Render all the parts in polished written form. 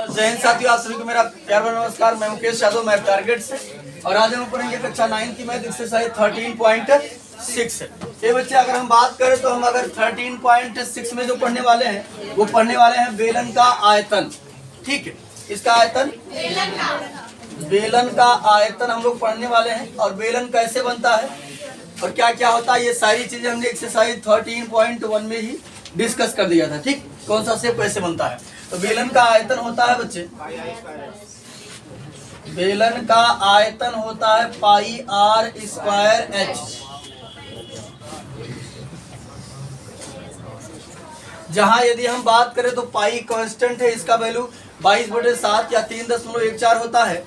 जय हिंद साथियों, आप सभी को मेरा प्यार भरा नमस्कार। मैं मुकेश यादव, मैं टारगेट से, और आज हम पढ़ेंगे कक्षा 9 की मैथ एक्सरसाइज 13.6। ये बच्चे अगर हम बात करें तो हम अगर 13.6 में जो पढ़ने वाले हैं वो पढ़ने वाले हैं बेलन का आयतन। ठीक है, इसका आयतन, बेलन का आयतन हम लोग पढ़ने वाले हैं, और बेलन कैसे बनता है और क्या क्या होता है, ये सारी चीजें हमने एक्सरसाइज 13.1 में ही डिस्कस कर दिया था। ठीक, कौन सा शेप कैसे बनता है। तो बेलन का आयतन होता है बच्चे, बेलन का आयतन होता है पाई आर स्क्वायर एच। जहां यदि हम बात करें तो पाई कांस्टेंट है, इसका वैल्यू 22/7 या 3.14 होता है।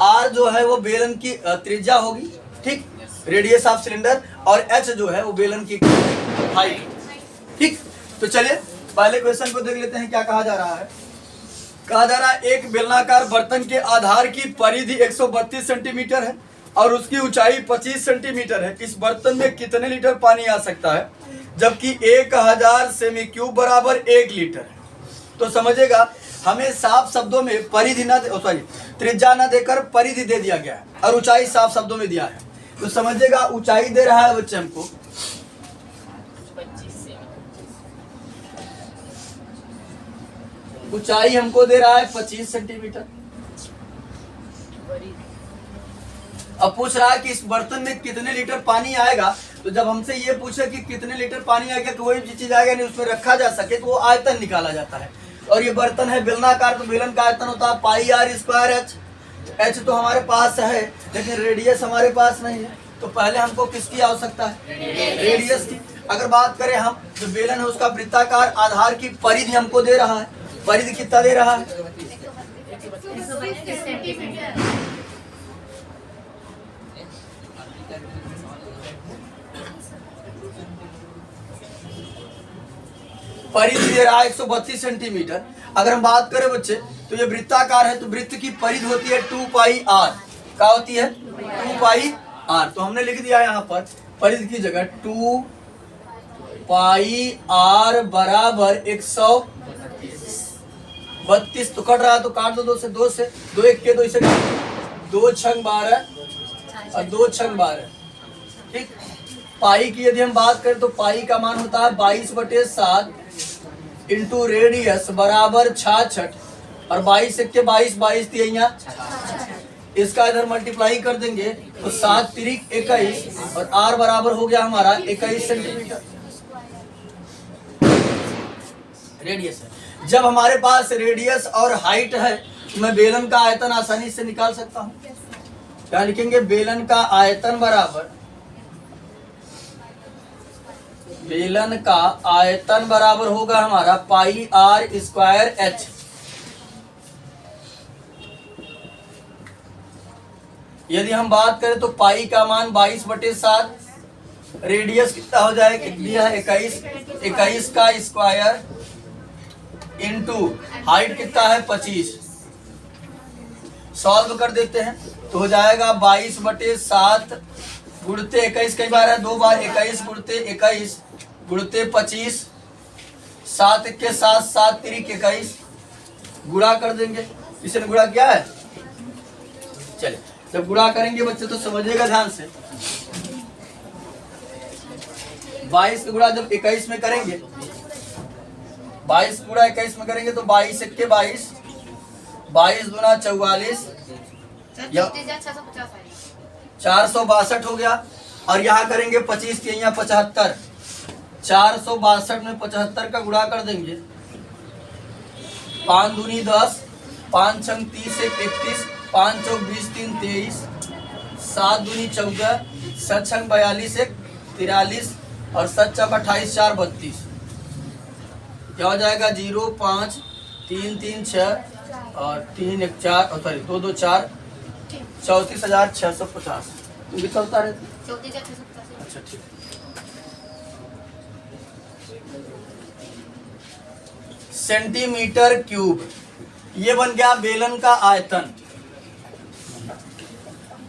आर जो है वो बेलन की त्रिज्या होगी, ठीक, रेडियस ऑफ सिलेंडर, और एच जो है वो बेलन की हाइट। ठीक, तो चलिए पहले क्वेश्चन को देख लेते हैं क्या कहा जा रहा है। कहा जा रहा है एक बेलनाकार बर्तन के आधार की परिधि 132 सेंटीमीटर है और उसकी ऊंचाई 25 सेंटीमीटर है। इस बर्तन में कितने लीटर पानी आ सकता है, जबकि 1000 सेमी क्यूब बराबर 1 लीटर है। तो समझेगा, हमें साफ शब्दों में परिधि न त्रिज्या न देकर परिधि दे दिया गया है और ऊंचाई साफ शब्दों में दिया है। तो समझेगा ऊंचाई दे रहा है बच्चे हमको, ऊंचाई हमको दे रहा है 25 सेंटीमीटर। अब पूछ रहा है कि इस बर्तन में कितने लीटर पानी आएगा। तो जब हमसे ये पूछे कि कितने लीटर पानी आएगा, कोई भी चीज आएगा नहीं उसमें रखा जा सके, तो वो आयतन निकाला जाता है। और ये बर्तन है बेलनाकार, तो बेलन का आयतन होता है पाई आर स्क्वायर एच। एच तो हमारे पास है लेकिन रेडियस हमारे पास नहीं है, तो पहले हमको किसकी आवश्यकता है, रेडियस की। अगर बात करें हम, जो बेलन है उसका वृत्ताकार आधार की परिधि हमको दे रहा है, परिधि कितना दे रहा है, परिधि दे रहा है 132 सेंटीमीटर। अगर हम बात करें बच्चे तो ये वृत्ताकार है, तो वृत्त की परिधि होती है 2 पाई आर। क्या होती है, 2 पाई आर। तो हमने लिख दिया यहाँ पर परिधि की जगह 2 पाई आर बराबर 132। तो कट रहा है तो काट दो, 2 से 2 से 2 1 के 2 इसे 2 छंग 12 और 2 छंग 12। ठीक, पाई की यदि हम बात करें तो पाई का मान होता है 22/7 इंटू रेडियस बराबर 66, और 22 1 के 22, 22 तिया, इसका इधर मल्टीप्लाई कर देंगे तो 7 3 21, और आर बराबर हो गया हमारा 21 सेंटीमीटर रेडियस है। जब हमारे पास रेडियस और हाइट है तो मैं बेलन का आयतन आसानी से निकाल सकता हूं। क्या लिखेंगे, बेलन का आयतन बराबर, बेलन का आयतन बराबर होगा हमारा पाई आर स्क्वायर एच। यदि हम बात करें तो पाई का मान 22/7, रेडियस कितना हो जाएगा, दिया है 21 का स्क्वायर इंटू हाइट कितना है 25। सॉल्व कर देते हैं तो हो जाएगा 22/7 गुणते 21, कई बार है 2 बार, 21 गुणते 21 गुणते 25, 7 1 के 7, 7 3 21, गुणा कर देंगे। इसने गुणा किया है, चलिए जब गुणा करेंगे बच्चे तो समझिएगा ध्यान से। 22 का गुणा जब 21 में करेंगे, 22 गुणा 21 में करेंगे तो 22 1 के 22, 22 गुना 44, 462 हो गया। और यहाँ करेंगे 25 के यहाँ 75, 462 में 75 का गुणा कर देंगे, 5 दूनी 10, 5 छंग 30 1 31, 5 चौक 20 3 23, 7 दूनी 14, 7 छंग 42 1 43, और 7 चौक 28 4 32। क्या हो जाएगा, 0 5 3 3 6 और 3 1 4, और सॉरी 2 2 4, 34,650। तुम कितना बता रहे थे, 34,650। अच्छा ठीक, सेंटीमीटर क्यूब। ये बन गया बेलन का आयतन।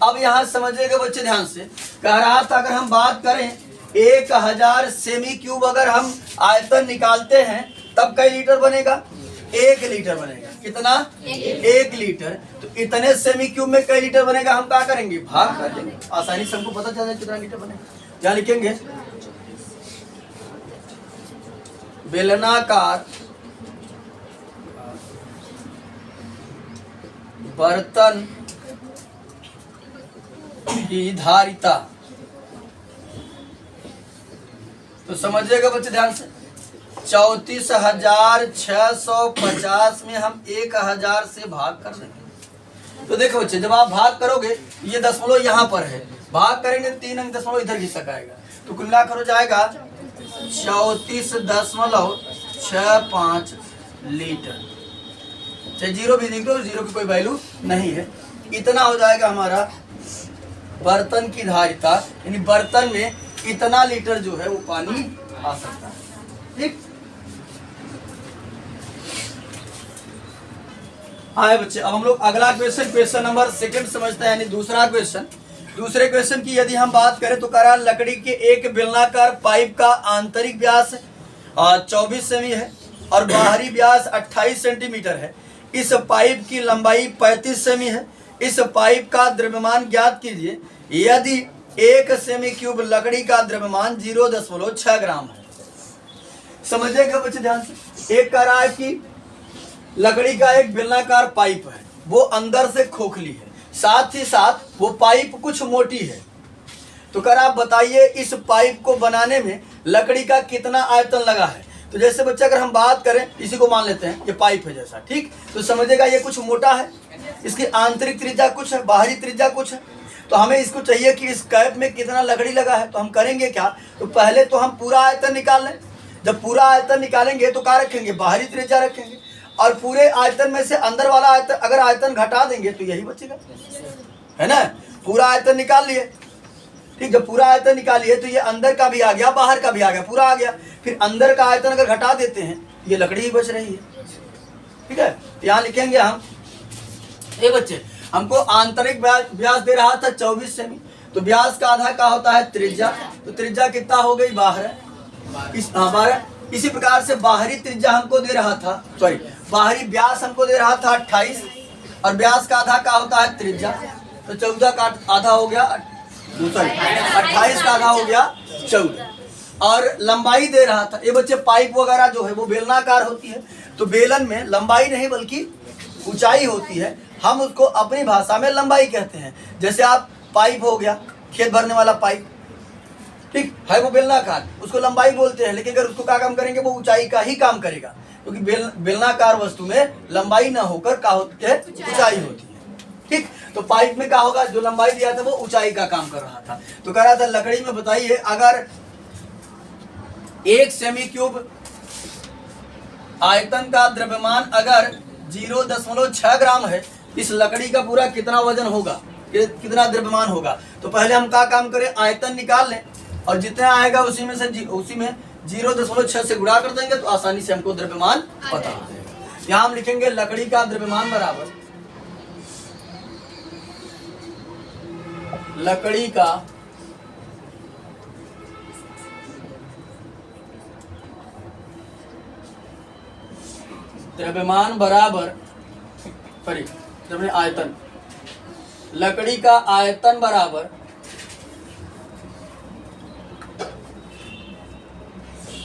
अब यहां समझिएगा बच्चे ध्यान से, कह रहा था अगर हम बात करें 1000 सेमी क्यूब अगर हम आयतन निकालते हैं तब कई लीटर बनेगा, 1 लीटर बनेगा। कितना 1 लीटर। तो इतने सेमी क्यूब में कई लीटर बनेगा, हम क्या करेंगे भाग कर देंगे, आसानी से हमको पता चल जाए कितना लीटर बनेगा। क्या लिखेंगे, बेलनाकार बर्तन की धारिता। तो समझिएगा बच्चे ध्यान से, 34,650 में हम 1,000 से भाग कर देंगे। तो देखो बच्चे, जब आप भाग करोगे, ये दशमलव यहाँ पर है, भाग करेंगे 3 अंक दशमलव इधर घिसक आएगा, तो कुल मिलाकर हो जाएगा 34.65 लीटर। चाहे जीरो भी लिख दो, जीरो की कोई वैल्यू नहीं है। इतना हो जाएगा हमारा बर्तन की धारिता, यानी बर्तन में इतना लीटर जो है वो पानी आ सकता है। ठीक, आए बच्चे, अब हम लोग अगला क्वेश्चन नंबर 2 समझते हैं, यानी दूसरा क्वेश्चन। दूसरे क्वेश्चन की यदि हम बात करें तो करा लकड़ी के एक बेलनाकार पाइप का आंतरिक व्यास 24 सेमी है और बाहरी व्यास 28 सेंटीमीटर है। इस पाइप की लंबाई 35 सेमी है। इस पाइप का द्रव्यमान ज्ञात कीजिए यदि 1 सेमी क्यूब लकड़ी का द्रव्यमान 0.6 ग्राम है। समझिएगा बच्चे ध्यान से, एक कह रहा है कि लकड़ी का एक बेलनाकार पाइप है, वो अंदर से खोखली है, साथ ही साथ वो पाइप कुछ मोटी है। तो कह रहा आप बताइए इस पाइप को बनाने में लकड़ी का कितना आयतन लगा है। तो जैसे बच्चे अगर हम बात करें, इसी को मान लेते हैं ये पाइप है जैसा, ठीक, तो समझिएगा ये कुछ मोटा है, इसकी आंतरिक त्रिज्या कुछ है, बाहरी त्रिज्या कुछ है। तो हमें इसको चाहिए कि इस कैप में कितना लकड़ी लगा है। तो हम करेंगे क्या, तो पहले तो हम पूरा आयतन निकाल लें। जब पूरा आयतन निकालेंगे तो क्या रखेंगे, बाहरी त्रिज्या रखेंगे, और पूरे आयतन में से अंदर वाला आयतन अगर आयतन घटा देंगे तो यही बचेगा, है ना। पूरा आयतन निकाल लिए, ठीक, जब पूरा आयतन निकालिए तो ये अंदर का भी आ गया, बाहर का भी आ गया, पूरा आ गया। फिर अंदर का आयतन अगर घटा देते हैं, ये लकड़ी ही बच रही है, ठीक है। यहाँ लिखेंगे हम, ये बच्चे हमको आंतरिक व्यास दे रहा था 24 सेमी, तो व्यास का आधा का होता है त्रिज्या, तो त्रिज्या कितना हो गई 12, हमारा इसी प्रकार से बाहरी त्रिज्या हमको दे रहा था, सॉरी बाहरी व्यास हमको दे रहा था 28, और व्यास का आधा का होता है त्रिज्या, तो 14 का आधा हो गया, सॉरी 28 का आधा हो गया 14, और लंबाई दे रहा था। ये बच्चे पाइप वगैरह जो है वो बेलनाकार होती है, तो बेलन में लंबाई नहीं बल्कि ऊंचाई होती है, हम उसको अपनी भाषा में लंबाई कहते हैं। जैसे आप पाइप हो गया, खेत भरने वाला पाइप, ठीक है, वो बेलनाकार, उसको लंबाई बोलते हैं, लेकिन अगर उसको क्या काम करेंगे, वो ऊंचाई का ही काम करेगा, क्योंकि बेलनाकार वस्तु में लंबाई ना होकर क्या होती है, ऊंचाई होती है, ठीक। तो पाइप में क्या होगा, जो लंबाई दिया था वो ऊंचाई का काम कर रहा था। तो कह रहा था लकड़ी में बताइए अगर 1 सेमी क्यूब आयतन का द्रव्यमान अगर 0.6 ग्राम है, इस लकड़ी का पूरा कितना वजन होगा, कितना द्रव्यमान होगा। तो पहले हम क्या काम करें, आयतन निकाल लें, और जितना आएगा उसी में 0.6 से गुणा कर देंगे, तो आसानी से हमको द्रव्यमान पता हो जाएगा। यहाँ हम लिखेंगे लकड़ी का द्रव्यमान बराबर लकड़ी का द्रव्यमान बराबर, सॉरी आयतन, लकड़ी का आयतन बराबर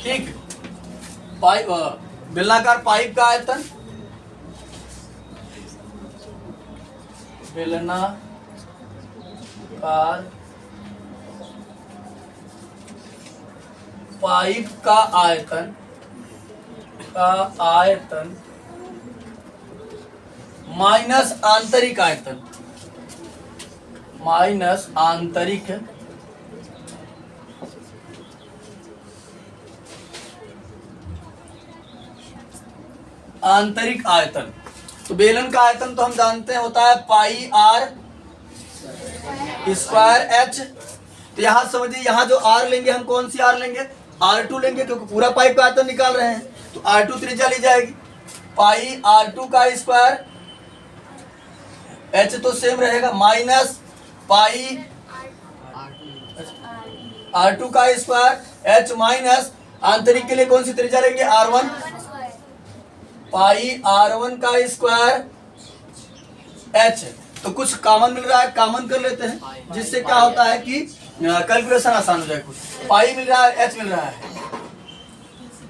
ठीक पाइप, बेलनाकार पाइप का आयतन, बेलनाकार पाइप का आयतन माइनस आंतरिक आयतन, माइनस आंतरिक आयतन। तो बेलन का आयतन तो हम जानते हैं होता है पाई आर स्क्वायर एच। तो यहाँ समझिए, यहाँ जो आर लेंगे हम कौन सी आर लेंगे, R2 लेंगे, क्योंकि पूरा पाइप का आयतन निकाल रहे हैं, तो R2 त्रिज्या ली जाएगी, पाई R2 का स्क्वायर, एच तो सेम रहेगा, माइनस पाई R2 का स्क्वायर, एच माइनस आंतरिक के लिए कौन सी त्रिज्या लेंगे, R1, पाई R1 का स्क्वायर h। तो कुछ कॉमन मिल रहा है, कॉमन कर लेते हैं, जिससे क्या होता है कि कैलकुलेशन आसान हो जाए। कुछ पाई मिल रहा है, h मिल रहा है,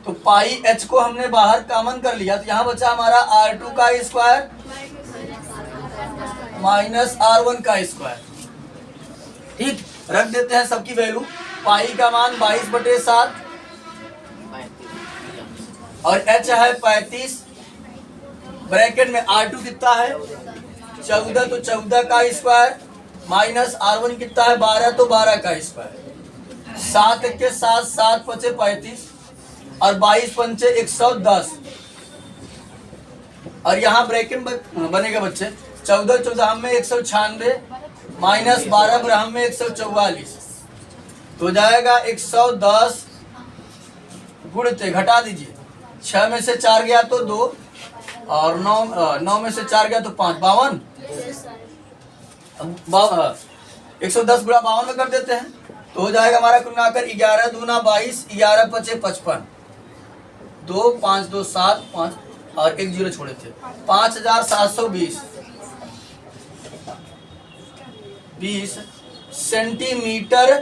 तो पाई h को हमने बाहर कॉमन कर लिया, तो यहाँ बचा हमारा R2 का स्क्वायर माइनस R1 का स्क्वायर। ठीक, रख देते हैं सबकी वैल्यू। पाई का मान 22/7 और h है 35, ब्रैकेट में R2 कितना है 14, तो 14 का स्क्वायर माइनस R1 कितना है 12, तो 12 का स्क्वायर। 7 के साथ 7 पचे 35 और 22 पंचे 110, और यहाँ ब्रैकेट बनेगा बच्चे 14 14 में 196 माइनस 12 ब्रह्म में 144, तो जाएगा 110 गुणते घटा दीजिए, 6 में से 4 गया तो 2 और 9 में से 4 गया तो 5, 52। 110 गुणा 52 में कर देते हैं, तो हो जाएगा हमारा कुल मिलाकर 11 दूना 22, 11 पचे 55, 2 5 2 7 5 और 1 0 छोड़े थे, 5720 20 सेंटीमीटर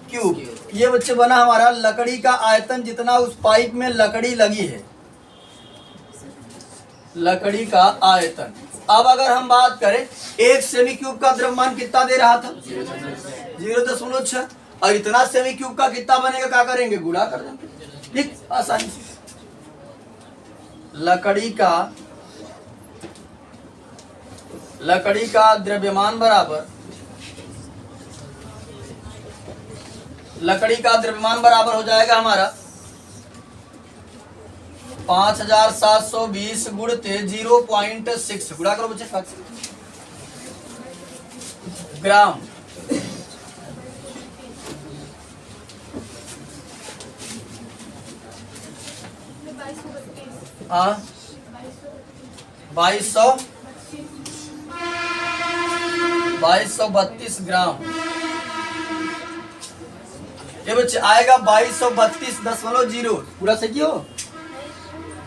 क्यूब। ये बच्चे बना हमारा लकड़ी का आयतन, जितना उस पाइप में लकड़ी लगी है, लकड़ी का आयतन। अब अगर हम बात करें 1 सेमी क्यूब का द्रव्यमान कितना दे रहा था 0.6, और इतना सेमी क्यूब का कितना बनेगा, क्या करेंगे, गुणा कर देंगे। ठीक, आसानी से। लकड़ी का द्रव्यमान बराबर, लकड़ी का द्रव्यमान बराबर हो जाएगा हमारा 5720 गुणते 0.6, गुणा करो बच्चे, ग्राम। हाँ, 2232 ग्राम। ये बच्चे आएगा 2232.0, पूरा सही हो।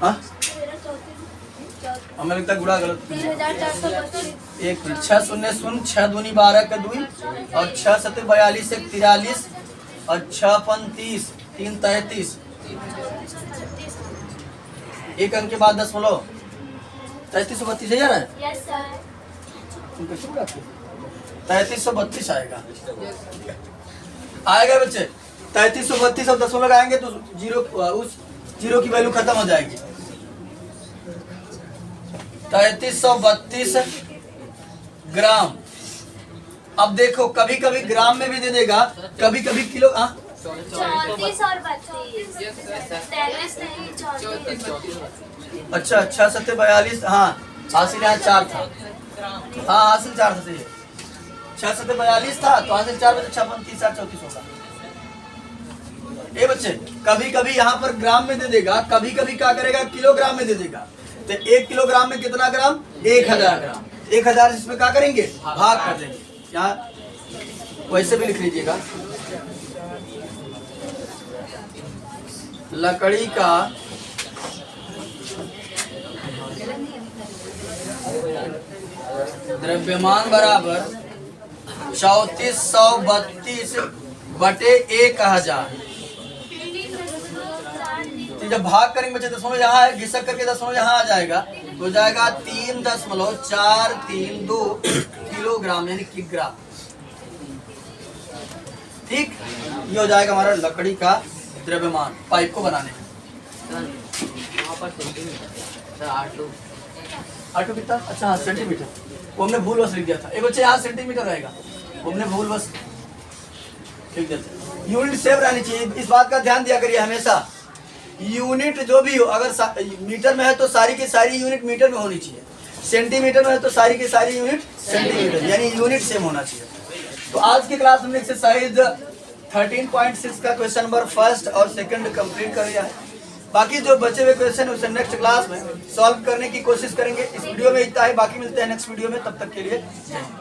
हाँ, हमें लगता है गुणा गलत। 1 मिनट, 6 शून्य शून्य, 6 दूनी 12 का 2 और 6 सत्ते 42, 1 43 और 6 35 3 33, एक अंक के बाद 10 3332 है यार, 3332 आएगा बच्चे। 3332 और 10 लगाएंगे तो उस जीरो की वैल्यू खत्म हो जाएगी। 3332 ग्राम। अब देखो कभी कभी ग्राम में भी दे देगा, कभी कभी किलो। 34 और 32, 33 नहीं 34। अच्छा, 6 सत्ते 42। हाँ, हासिल यहाँ 4 था। हाँ, हासिल 4 था, सही है। 6 सत्ते 42 था, तो हासिल 4 बचे 56 30 34 होगा। ये बच्चे कभी कभी यहाँ पर ग्राम में दे देगा, कभी कभी क्या करेगा, किलोग्राम में दे देगा। तो 1 किलोग्राम में कितना ग्राम, 1000 ग्राम। 1000 इसमें क्या करेंगे, भाग कर देंगे। यहाँ वैसे भी लिख लीजिएगा, लकड़ी का द्रव्यमान बराबर 3432 बटे 1000। जब भाग करेंगे बच्चे, दशमलव यहाँ है, घिसक करके दशमलव यहाँ आ जाएगा, हो जाएगा 3.432 किलोग्राम, यानी किग्रा। ठीक, ये हो जाएगा हमारा लकड़ी का द्रव्यमान पाइप को बनाने में। आटू कितना, अच्छा हाँ सेंटीमीटर, वो हमने भूल बस लिख दिया था। एक बच्चे यहाँ सेंटीमीटर रहेगा, वो हमने भूल बस लिख दिया था। यूनिट सेम रहनी चाहिए, इस बात का ध्यान दिया करिए हमेशा। यूनिट जो भी हो, अगर मीटर में है तो सारी की सारी यूनिट मीटर में होनी चाहिए, सेंटीमीटर में है तो सारी की सारी यूनिट सेंटीमीटर, यानी यूनिट सेम होना चाहिए। तो आज की क्लास में एक्सरसाइज 13.6 का क्वेश्चन नंबर 1 और 2 कंप्लीट कर लिया है। बाकी जो बचे हुए क्वेश्चन उसे नेक्स्ट क्लास में सॉल्व करने की कोशिश करेंगे। इस वीडियो में इतना ही, बाकी मिलते हैं नेक्स्ट वीडियो में, तब तक के लिए जय हिंद।